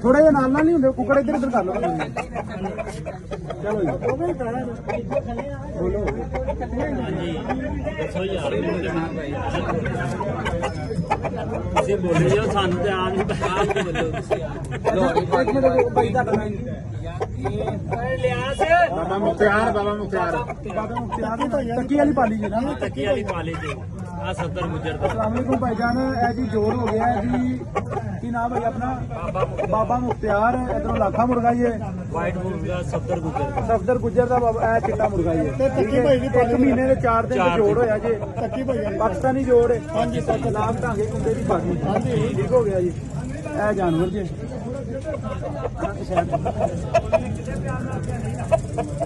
ਥੋੜਾ ਜਿਹਾ ਨਾਲ ਨਹੀਂ ਹੁੰਦੇ ਕੁੱਕੜ ਇੱਧਰ ਇੱਧਰ ਕਰ ਲਓ ਚਲੋ ਜੀ ਬੋਲੋ ਦੱਸੋ ਯਾਰ ਤੁਸੀਂ ਬੋਲੇ ਜੋ ਸਾਨੂੰ ਤੇ ਆਪ ਨਹੀਂ ਪਤਾ ਬੋਲੋ ਭਾਈ ਤੁਹਾਡਾ ਨਾਮ ਲਿਆਸ ਬਾਬਾ ਮੁਖਤਿਆਰ ਤੱਕੀ ਵਾਲੀ ਪਾਲੀ ਜੀ ਨਾ ਤੱਕੀ ਵਾਲੀ ਪਾਲੇ ਜੀ ਆ ਸਦਰ ਮੁਜਰ ਦਾ अस्सलाम वालेकुम भाईजान ਇਹ ਜੀ ਜੋਰ ਹੋ ਗਿਆ ਹੈ ਜੀ ਕੀ ਨਾਮ ਹੈ ਆਪਣਾ ਬਾਬਾ ਮੁਖਤਿਆਰ ਇਧਰੋਂ ਲਾਖਾ ਮੁਰਗਾ ਜੀ ਵਾਈਟ ਮੁਰਗਾ ਸਦਰ ਗੁਜਰ ਸਫਦਰ ਗੁੱਜਰ ਦਾ ਬਾਬਾ ਇਹ ਚਿੱਟਾ ਮੁਰਗਾ ਜੀ ਤੱਕੀ ਭਾਈ ਦੀ 1 ਮਹੀਨੇ ਦੇ 4 ਦਿਨ ਦਾ ਜੋੜ ਹੋਇਆ ਜੀ ਤੱਕੀ ਭਾਈ ਪਾਕਿਸਤਾਨੀ ਜੋੜ ਹਾਂਜੀ ਨਾਮ ਢਾਂਗੇ ਕੁੰਡੇ ਦੀ ਬਾਗੀ ਹਾਂਜੀ ਠੀਕ ਹੋ ਗਿਆ ਜੀ ਇਹ ਜਾਨਵਰ ਜੀ